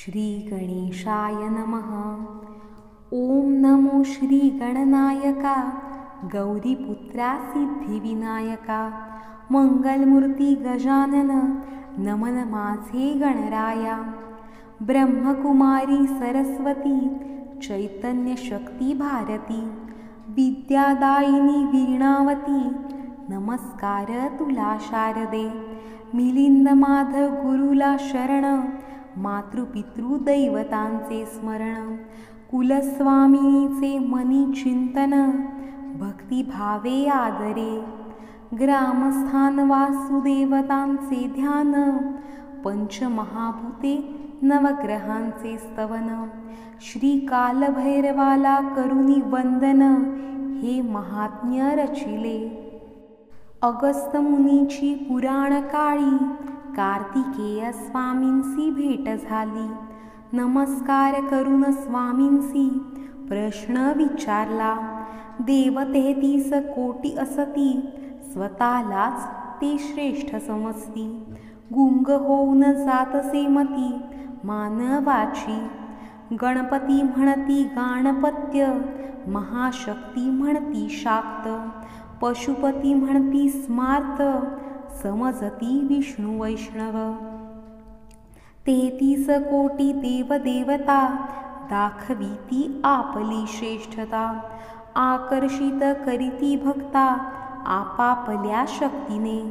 श्री गणेशाय नमः. ओम नमो श्री गणनायका, गौरीपुत्रा सिद्धिविनायका, मंगलमूर्ती गजानन, नमन माझे गणराया. ब्रह्मकुमारी सरस्वती, चैतन्य शक्ती भारती, विद्यादायिनी वीणावती, नमस्कार तुला शारदे. मिलिंद माधव गुरुला शरण, मातृपितृ दैवतांचे स्मरण. कुलस्वामिनीचे मनी चिंतन, भक्तिभावे आदरे. ग्रामस्थान वासुदेवतांचे ध्यान, पंचमहाभूते नवग्रहांचे स्तवन. श्री कालभैरवाला करुणी वंदन, हे महात्म्य रचिले. अगस्त मुनीची पुराण काळी, कार्तिकेय स्वामींसी भेट झाली. नमस्कार करून स्वामींसी प्रश्न विचारला. देव 33 कोटी असती, स्वतःलाच ते श्रेष्ठ समजती. गुंग होऊन जातसे मती मानवाची, गणपती म्हणती गाणपत्य, महाशक्ती म्हणती शाक्त, पशुपती म्हणती स्मार्त, समजती विष्णू वैष्णव. 33 कोटी देवदेवता, दाखविती आपली श्रेष्ठता. आकर्षित करीती भक्ता, आपापल्या शक्तीने.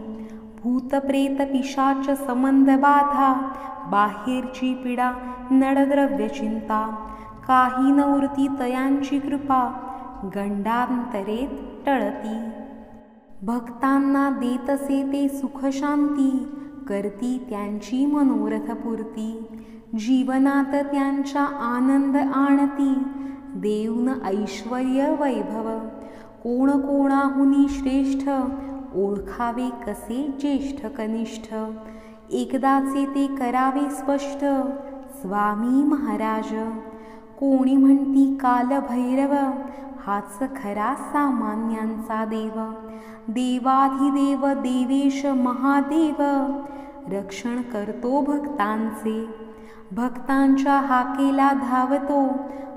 भूतप्रेत पिशाच संबंध बाधा, बाहेरची पीडा नडद्रव्य चिंता. काही न उरती तयांची कृपा, गंडांतरेत टळती. भक्तांना देतसे ते सुख शांती, करती त्यांची मनोरथ पूर्ती. जीवनात त्यांच्या आनंद आणती, देऊन ऐश्वर्य वैभव. कोण कोणाहुनी श्रेष्ठ, ओळखावे कसे ज्येष्ठ कनिष्ठ. एकदाचे ते करावे स्पष्ट, स्वामी महाराज. कोणी म्हणती कालभैरव, हाच खरा सामान्यांचा देव. देवाधिदेव देवेश महादेव, रक्षण करतो भक्तांचे. भक्तांच्या हाकेला धावतो,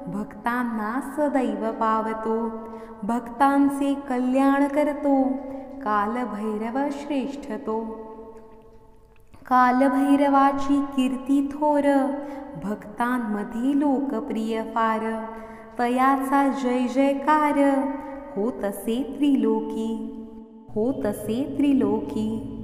भक्तांना सदैव पावतो. भक्तांचे कल्याण करतो, कालभैरव श्रेष्ठ तो. कालभैरवाची कीर्ती थोर, भक्तांमध्ये लोकप्रिय फार. तयाचा जय जयकार, होतसे त्रिलोकी, होतसे त्रिलोकी.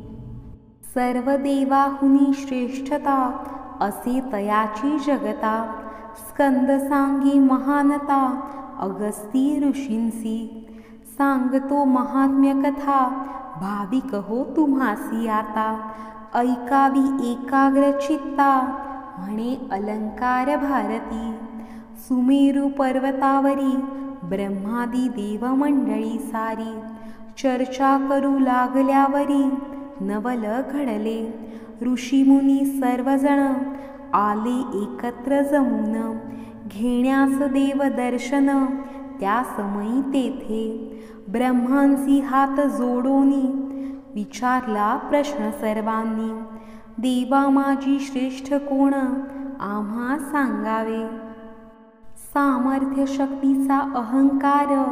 सर्व देवाहुनी श्रेष्ठता, असे तयाची जगता. स्कंद सांगी महानता, अगस्ती ऋषींसी. सांगतो महात्म्य कथा, भाविक हो तुम्हासी आता. ऐकावी एकाग्र चित्ता, म्हणे अलंकार भारती. सुमेरू पर्वतावरी, ब्रह्मादी देवमंडळी सारी. चर्चा करू लागल्यावरी, नवल घडले. ऋषीमुनी सर्वजण, आले एकत्र जमून. घेण्यास देव दर्शन, त्या समयी तेथे. ब्रह्मांसी हात जोडोनी, विचारला प्रश्न सर्वांनी. देवा माझी श्रेष्ठ कोण, आम्हा सांगावे. सामर्थ्य शक्तीचा अहंकार,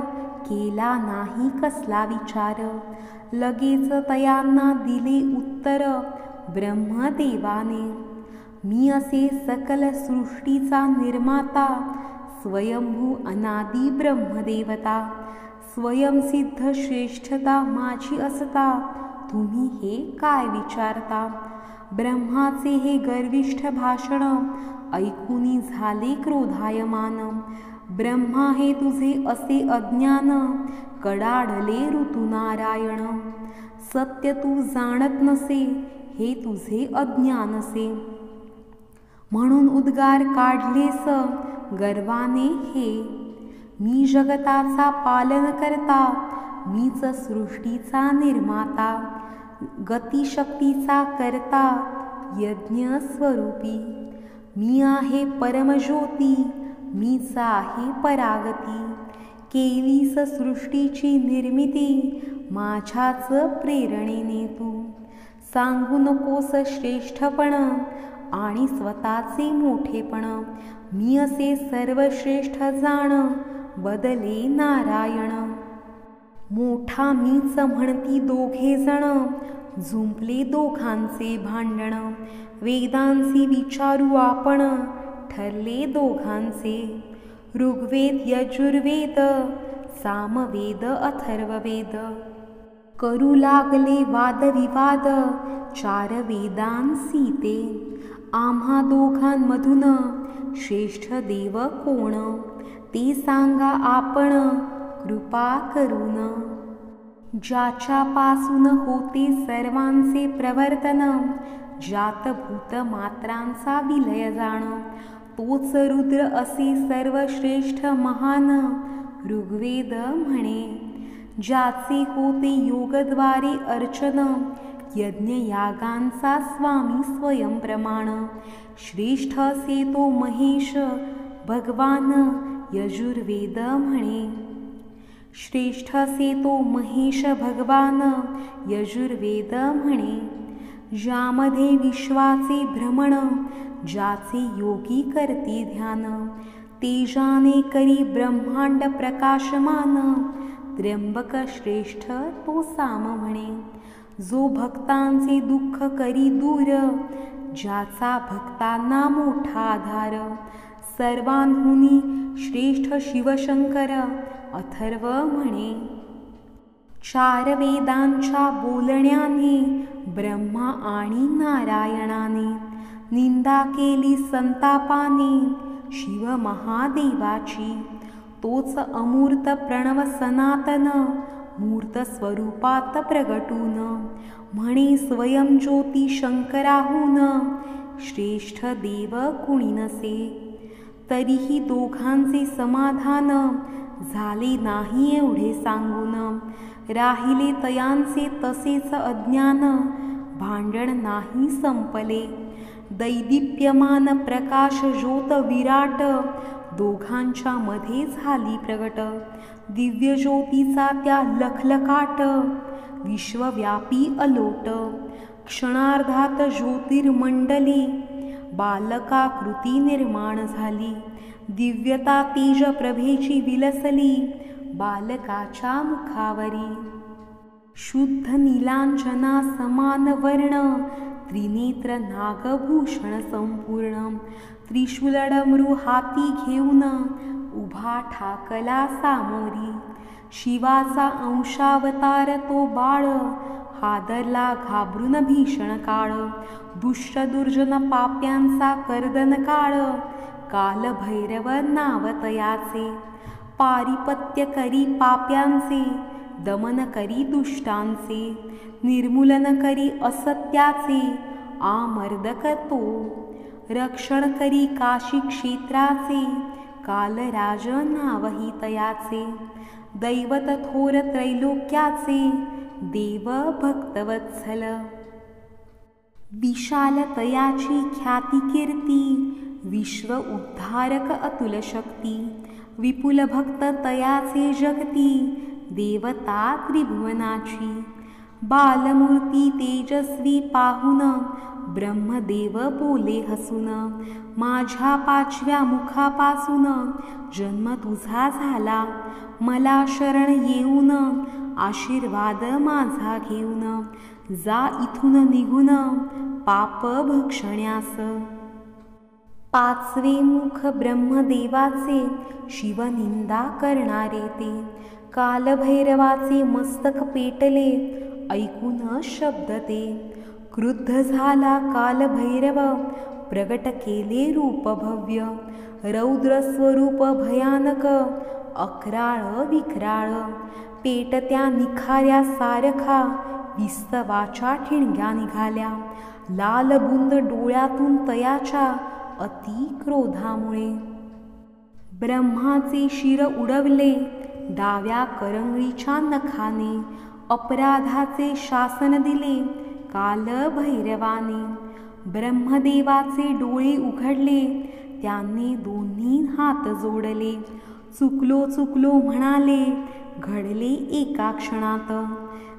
केला नाही कसला विचार. लगेच तयांना दिले उत्तर, ब्रह्मदेवाने. मी असे सकल सृष्टीचा निर्माता, स्वयंभू अनादी ब्रह्मदेवता. स्वयंसिद्ध श्रेष्ठता माझी असता, तुम्ही हे काय विचारता. ब्रह्माचे हे गर्विष्ठ भाषण, ऐकूनी झाले क्रोधायमान. ब्रह्मा हे तुझे असे अज्ञान, कडाडले ऋतुनारायण. सत्य तू जाणत नसे, हे तुझे अज्ञानसे. म्हणून उद्गार काढलेस गर्वाने हे. मी जगताचा पालन करता, मीच सृष्टीचा निर्माता. गतिशक्तीचा करता, यज्ञ स्वरूपी. मी आहे परमज्योती, मीच आहे परागती. केलीस सृष्टीची निर्मिती, माझ्याच प्रेरणेने तू. सांगू नकोस श्रेष्ठपण, आणि स्वतःचे मोठेपण मी असे सर्वश्रेष्ठ जाण बदले नारायण. मोठा मीच म्हणती दोघे जण जुंपले दोघांचे भांडण. वेदांचे विचारू आपण ठरले दोघांचे. ऋग्वेद यजुर्वेद सामवेद अथर्ववेद करू लागले वादविवाद. 4 वेदांसी ते आम्हा दोघांमधून श्रेष्ठ देव कोण ते सांगा आपण कृपा करून. ज्याच्यापासून होते सर्वांचे प्रवर्तन ज्यात भूत मात्रांचा विलय जाण तोच रुद्र असे सर्वश्रेष्ठ महान ऋग्वेद म्हणे. ज्याचे होते योगद्वारे अर्चन यज्ञयागांचा स्वामी स्वयं प्रमाण श्रेष्ठ असे तो महेश भगवान यजुर्वेद म्हणे. श्रेष्ठ असे तो महेश भगवान यजुर्वेद म्हणे. ज्यामध्ये विश्वाचे भ्रमण ज्याचे योगी करते ध्यान तेजाने करी ब्रह्मांड प्रकाशमान त्र्यंबक श्रेष्ठ तो साम म्हणे. जो भक्तांचे दुःख करी दूर ज्याचा भक्तांना मोठा आधार सर्वांहुनी श्रेष्ठ शिवशंकर अथर्व म्हणे. 4 वेदांच्या बोलण्याने ब्रह्मा आणि नारायणाने निंदा केली संतापाने शिव महादेवाची. तोच अमूर्त प्रणव सनातन मूर्त स्वरूपात प्रगटून म्हणे स्वयं ज्योती शंकराहून श्रेष्ठ देव कुणी नसे. तरीही दोघांचे समाधान झाले नाही एवढे सांगून. राहिले तयांचे तसेच अज्ञान भांडण नाही संपले. दैदिप्यमान प्रकाश ज्योत विराट दोघांच्या मध्ये झाली प्रगट. दिव्य ज्योतीचा त्या लखलखाट विश्वव्यापी अलोट. क्षणार्धात ज्योतिर्मंडली बालकाकृती निर्माण झाली. दिव्यता तेज प्रभेची विलसली बालकाच्या मुखावरी. शुद्ध नीलांजना समान वर्ण त्रिनेत्र नागभूषण संपूर्ण. त्रिशूलडमरू हाती घेऊन उभा ठाकला सामोरी. शिवाचा अंशावतार तो बाळ हादरला घाबरून भीषण काळ. दुष्ट दुर्जन पाप्यांचा कर्दन काळ कालभैरव नाव तयाचे. पारिपत्य करी पाप्यांचे दमन करी दुष्टांचे. निर्मूलन करी असत्याचे आमर्दक तो. रक्षण करी काशी क्षेत्राचे कालराज नावही तयाचे. दैवत थोर त्रैलोक्याचे देव भक्तवत्सल. विशाल तयाची ख्याती कीर्ती विश्व उद्धारक अतुल शक्ती. विपुल भक्त तयाचे जगती देवता त्रिभुवनाची. बालमूर्ती तेजस्वी पाहून ब्रह्मदेव बोले हसून. माझ्या 5व्या मुखापासून जन्म तुझा झाला. मला शरण येऊन आशीर्वाद माझा घेऊन. जा इथून निघून पाप भक्षण्यास. 5वे मुख ब्रह्मदेवाचे शिवनिंदा करणारे ते. कालभैरवाचे मस्तक पेटले ऐकून शब्द ते. क्रुद्ध झाला कालभैरव प्रगट केले रूप भव्य. रौद्र स्वरूप भयानक अक्राळ विक्राळ. पेटत्या निखाऱ्या सारखा विस्तवाच्या ठिणग्या निघाल्या. लाल बुंद डोळ्यातून तयाच्या अति क्रोधामुळे. ब्रह्माचे शिर उडवले डाव्या करंगळीच्या नखाने. अपराधाचे शासन दिले कालभैरवाने. ब्रह्मदेवाचे डोळे उघडले त्यांनी दोन्ही हात जोडले. चुकलो चुकलो म्हणाले घडले एका क्षणात.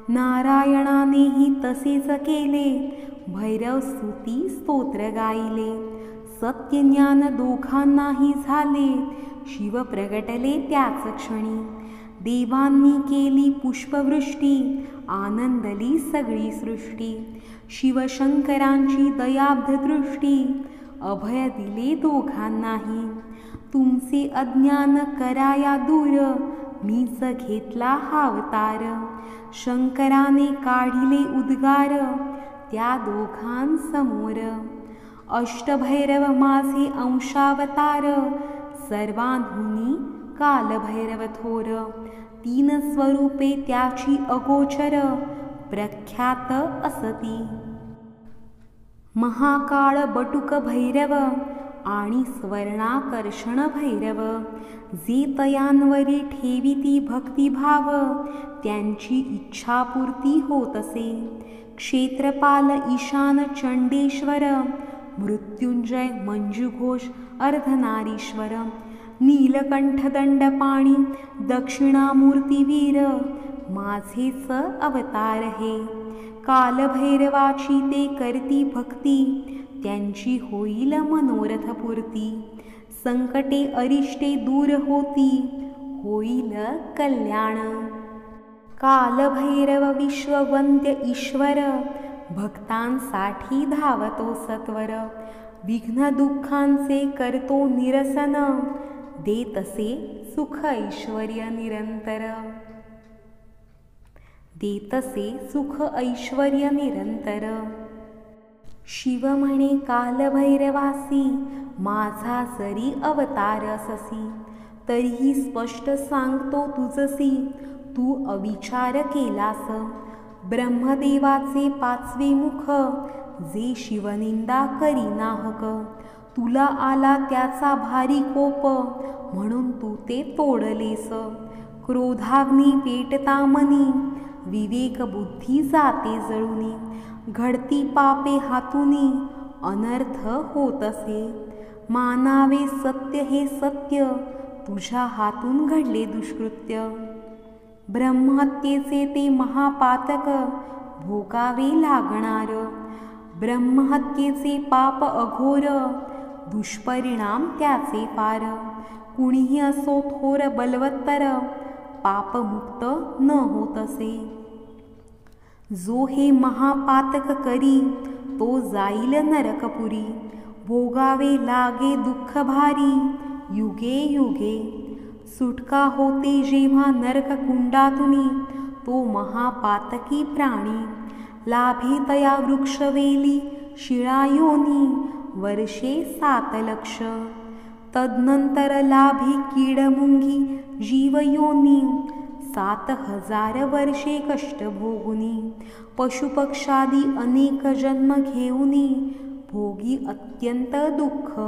नारायणानेही तसेच केले भैरव स्तुती स्तोत्र गायले. सत्यज्ञान दोघांनाही झाले, शिव प्रगटले त्याच क्षणी. देवांनी केली पुष्पवृष्टी, आनंदली सगळी सृष्टी. शिवशंकरांची दयाब्ध दृष्टी, अभय दिले दोघांनाही. तुमचे अज्ञान कराया दूर, मीच घेतला हा अवतार. शंकराने काढिले उद्गार, त्या दोघांसमोर. अष्टभैरव माझे अंशावतार, सर्वांहुनी कालभैरव थोर. तीन स्वरूपे त्याची अगोचर, प्रख्यात असती. महाकाळ बटुक भैरव आणि स्वर्णाकर्षण भैरव. जे तयांवरी ठेविती भक्तिभाव, त्यांची इच्छापूर्ती होत असे. क्षेत्रपाल ईशान चंडेश्वर, मृत्युंजय मंजुघोष अर्धनारीश्वर. नीलकंठ दंडपाणी दक्षिणामूर्तिवीर, माझेच अवतार हे. कालभैरवाची ते करती भक्ती, त्यांची होईल मनोरथपूर्ती. संकटे अरिष्टे दूर होती, होईल कल्याण. कालभैरव विश्ववंद्य ईश्वर, भक्तांसाठी धावतो सत्वर. विघ्न दुःखांचे करतो निरसन, देतसे सुख ऐश्वर्य निरंतर. देतसे सुख ऐश्वर्य निरंतर. शिव म्हणे कालभैरवासी, माझा जरी अवतार अससी. तरीही स्पष्ट सांगतो तुझसी, तू अविचार केलास. ब्रह्मदेवाचे पाचवे मुख, जे शिवनिंदा करी नाहक. तुला आला त्याचा भारी कोप, म्हणून तू ते तोडलेस. क्रोधाग्नी पेटता मनी, विवेक बुद्धी जाते जळुनी. घडती पापे हातुनी, अनर्थ होत असे. मानावे सत्य हे सत्य, तुझ्या हातून घडले दुष्कृत्य. ब्रह्महत्येचे ते महापातक, भोगावे लागणार. ब्रह्महत्येचे पाप अघोर, दुष्परिणाम त्याचे फार. कुणीही असो थोर बलवत्तर, पापमुक्त न होत असे. जो हे महापातक करी, तो जाईल नरकपुरी. भोगावे लागे दुःख भारी, युगे युगे. सुटका होते जेव्हा नरक कुंडातुनी, तो महापातकी प्राणी. लाभे तया वृक्षवेली शिळायोनी, वर्षे 7 लक्ष. तदनंतर लाभे कीडमुंगी जीवयोनी, 7,000 वर्षे कष्ट भोगुनी. पशुपक्षादी अनेक जन्म घेऊनी, भोगी अत्यंत दुःख.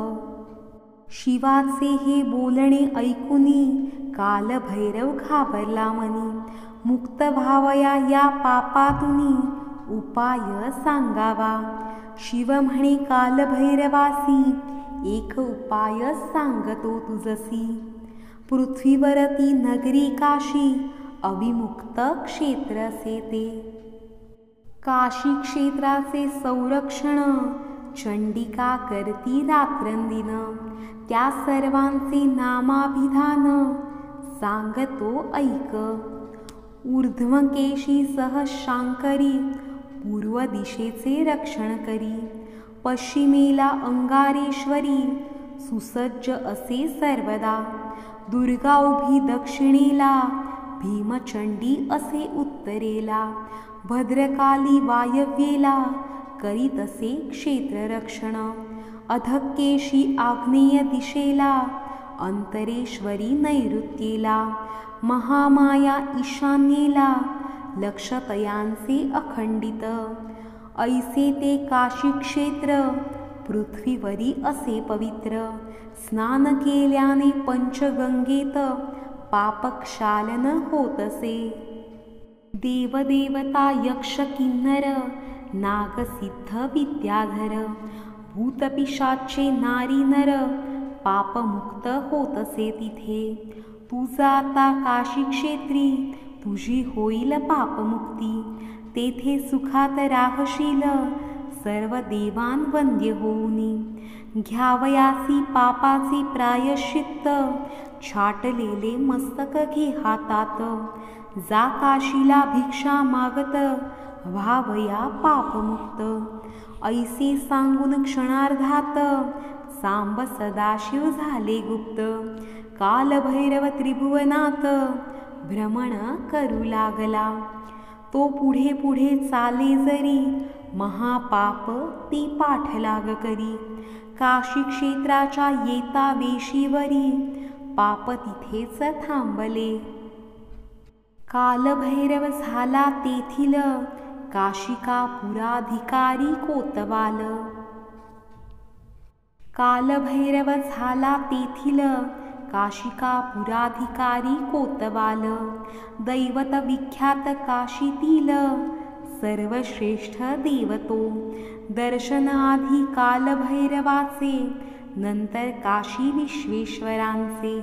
शिवाचे हे बोलणे ऐकुनी, कालभैरव घाबरला मनी. मुक्त व्हावया या पापातुनी, उपाय सांगावा. शिव म्हणे कालभैरवासी, एक उपाय सांगतो तुझसी. पृथ्वीवरती नगरी काशी, अविमुक्त क्षेत्र असे ते. काशी क्षेत्राचे संरक्षण, चंडिका करती रात्रंदिन. त्या सर्वांचे नामाभिधान, सांगतो ऐक. ऊर्ध्वकेशी सह शांकरी, पूर्व दिशेचे रक्षण करी. पश्चिमेला अंगारेश्वरी, सुसज्ज असे सर्वदा. दुर्गा उभी दक्षिणेला, भीमचंडी असे उत्तरेला. भद्रकाली वायव्येला, करीत असे क्षेत्ररक्षण. अधकेशी आग्नेय दिशेला, अंतरेश्वरी नैऋत्येला. महामाया ईशान्येला, लक्षतयांचे अखंडित. ऐसे ते काशी क्षेत्र, पृथ्वीवरी असे पवित्र. स्नान केल्याने पंचगंगेत, पापक्षालन होत असे. देवदेवता यक्ष किन्नर, नागसिद्ध विद्याधर. भूतपिशाचे नारी नर, पापमुक्त होत असे तिथे. तू जाता काशी क्षेत्री, तुझी होईल पापमुक्ती. तेथे सुखात राहशील, सर्व देवान वंद्य होऊनी. घ्यावयासी पापाचे प्रायश्चित्त, छाटलेले मस्तक घे हातात. जा काशीला भिक्षा मागत, व्हावया पापमुक्त. ऐसे सांगून क्षणार्धात, सांब सदाशिव झाले गुप्त. कालभैरव त्रिभुवनात, भ्रमण करू लागला. तो पुढे पुढे चाले जरी, महापाप ते पाठलाग करी. काशी क्षेत्राच्या येता वेशीवरी, पाप तिथेच थांबले. कालभैरव झाला तेथील, काशिका पुराधिकारी कोतवाल. कालभैरव झाला तेथील, काशिका पुराधिकारी कोतवाल. दैवत विख्यात काशीतील, सर्वश्रेष्ठ देवतो. दर्शन आधी कालभैरवाचे, नंतर काशी विश्वेश्वरांचे.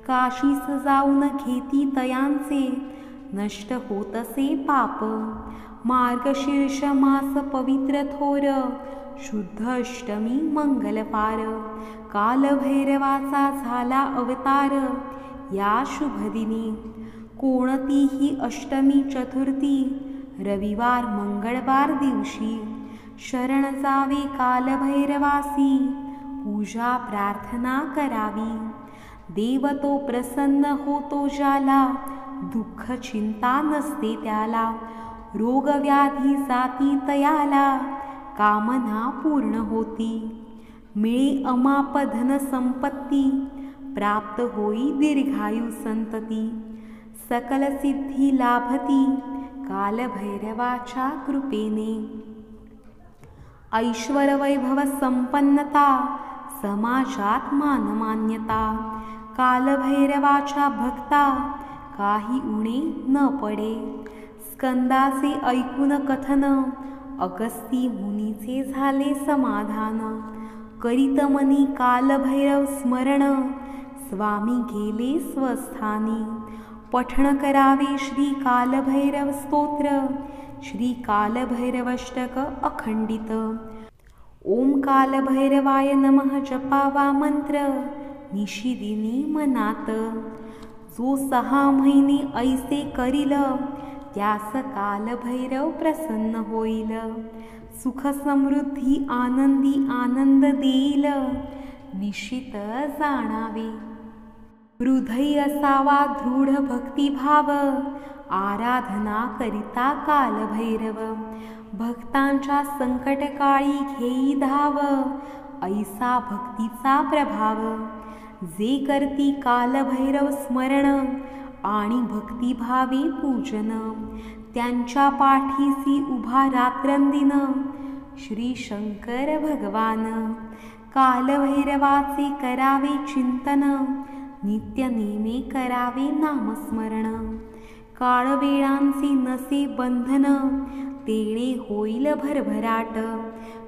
काशीस जाऊन घेती तयांचे, नष्ट होतसे पाप. मार्गशीर्ष मास पवित्र थोर, शुद्ध अष्टमी मंगलपार. कालभैरवाचा झाला अवतार, या शुभदिनी. कोणतीही अष्टमी चतुर्थी, रविवार मंगळवार दिवशी. शरण जावे कालभैरवासी, पूजा प्रार्थना करावी. देव तो प्रसन्न होतो ज्याला, दुःख चिंता नसते त्याला. रोगव्याधी जाती तयाला, कामना पूर्ण होती. मिळे अमाप धन संपत्ती, प्राप्त होई दीर्घायु संतती. सकल सिद्धी लाभती, कालभैरवाच्या कृपेने. ऐश्वर वैभव संपन्नता, समाजात मानमान्यता. कालभैरवाच्या भक्ता, काही उणे न पडे. स्कंदाचे ऐकून कथन, अगस्ती मुनीचे झाले समाधान. करीत मनी कालभैरव स्मरण, स्वामी गेले स्वस्थानी. पठण करावे श्री कालभैरव स्तोत्र, श्री कालभैरवष्टक अखंडित. ओम कालभैरवाय नमः जपावा मंत्र, निशिदिनी मनात. जो 6 महिने ऐसे करील, त्यास कालभैरव प्रसन्न होईल. सुख समृद्धी आनंदी आनंद देईल, निश्चित जाणावे. हृदय असावा दृढ भक्तिभाव, आराधना करिता कालभैरव. भक्तांच्या संकटकाळी घेई धाव, ऐसा भक्तीचा प्रभाव. जे करती कालभैरव स्मरण, आणि भक्तिभावे पूजन. त्यांच्या पाठीसी उभा रात्रंदिन, श्री शंकर भगवान. कालभैरवाचे करावे चिंतन, नित्य नेमे करावे नामस्मरण. काळवेळांचे नसे बंधन, तेणे होईल भरभराट.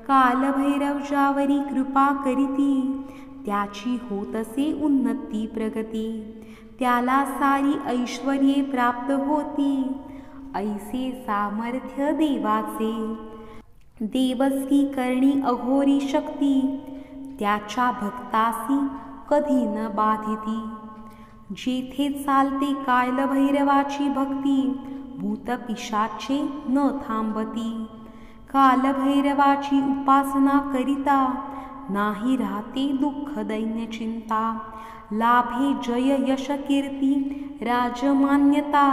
कालभैरव ज्यावरी कृपा करीती, त्याची होतसे उन्नती प्रगती. त्याला सारी ऐश्वर्ये प्राप्त होती, ऐसे सामर्थ्य देवाचे. देवस्की करणी अघोरी शक्ती, त्याच्या भक्तासी कधी न बाधिती. जेथे चालते कालभैरवाची भक्ती, भूतपिशाचे न थांबती. कालभैरवाची उपासना करिता, नाही राहते दुःख दैन्य चिंता. लाभे जय यश कीर्ती राजमान्यता,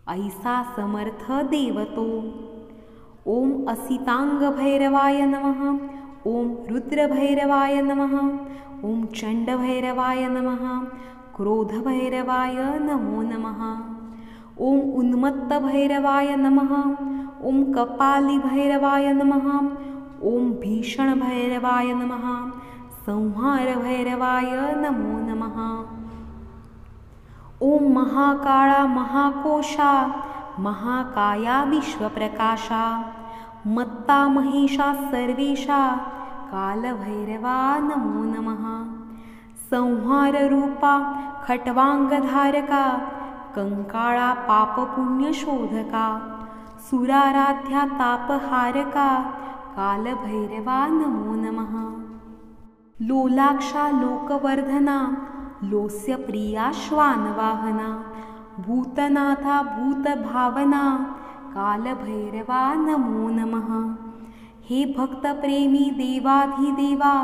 ऐसा समर्थ देवतो. ओम असितांग भैरवाय नमः. ओम रुद्रभैरवाय नमः. ओम चंडभैरवाय नमः. क्रोधभैरवाय नमो नमः. ओम उन्मत्त भैरवाय नमः. ओम कपाली भैरवाय नमः. ओम भीषण भैरवाय नमः. संहार भैरवाय नमो नमः. ओम महाकाळा महाकोशा, महाकाया विश्वप्रकाशा. मत्ता महेशा सर्वेशा, कालभैरवा नमो नमः. संहार रूपा खट्वांगधारका, कंकाळा पापपुण्य शोधका. सुराराध्या तापहारका, कालभैरवा नमो नमः। लोलाक्षा लोकवर्धना लोस्य प्रिया श्वानवाहना भूतनाथा भूतभावना कालभैरवा नमो नमः। हे भक्तप्रेमी देवाधिदेवा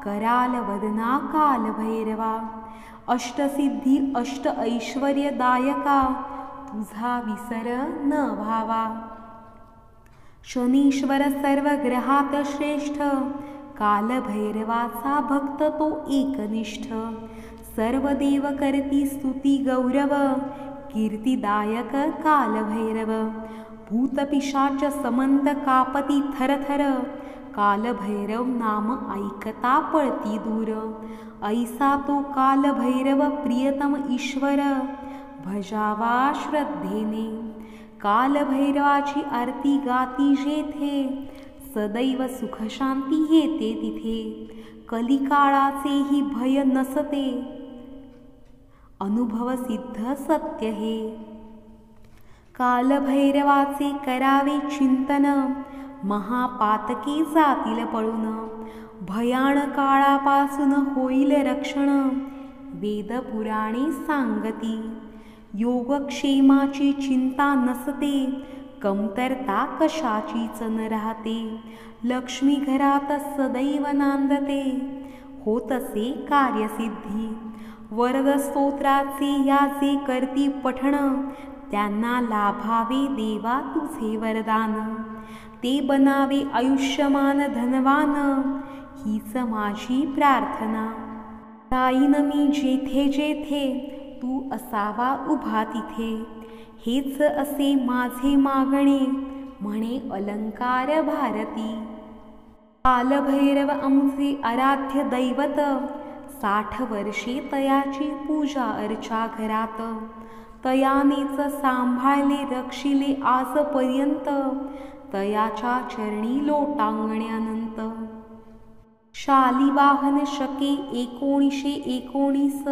करालवदना कालभैरवा अष्टसिद्धी अष्ट ऐश्वर्यदायका तुझा विसर न व्हावा। शनीश्वर सर्व ग्रहात श्रेष्ठ कालभैरवाचा भक्त तो एकनिष्ठ। सर्व देव करती स्तुती गौरव कीर्तिदायक कालभैरव। भूतपिशाच समंत कापती थरथर कालभैरव नाम ऐकता पळती दूर। ऐसा तो कालभैरव प्रियतम ईश्वर भजावा श्रद्धेने। कालभैरवाची आरती गाती जेथे सदैव सुखशांती येते तिथे। कलिकाळाचेही भय नसते अनुभव सिद्ध सत्य हे। कालभैरवाचे करावे चिंतन महापातके जातील पळून। भयाण काळापासून होईल रक्षण वेद पुराणे सांगती। योगक्षेमाची चिंता नसते कमतरता कशाचीच न राहते। लक्ष्मी घरात सदैव नांदते होतसे कार्यसिद्धी। वरद स्तोत्राचे या जे करती पठण त्यांना लाभावे देवा तुझे वरदान। ते बनावे आयुष्यमान धनवान हीच माझी प्रार्थना। जाईन मी जेथे जेथे तू असावा उभा तिथे। हेच असे माझे मागणे म्हणे अलंकार भारती। कालभैरव आमचे आराध्य दैवत 60 वर्षे तयाची पूजा अर्चा घरात। तयानेच सांभाळले रक्षिले आजपर्यंत तयाच्या चरणी लोटांगणे अनंत। शालिवाहन शके 1919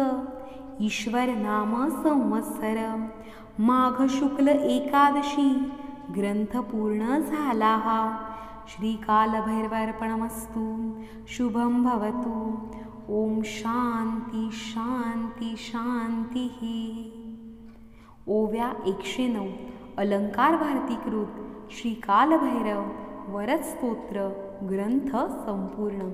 ईश्वर नाम संवत्सर। माघ शुक्ल एकादशी ग्रंथ पूर्ण झाला हा। श्री कालभैरवार्पणमस्तु। शुभं भवतु। ओम शांती शांती शांती। ओव्या 109 अलंकार भारतीकृत श्री कालभैरव वरद स्तोत्र ग्रंथ संपूर्ण।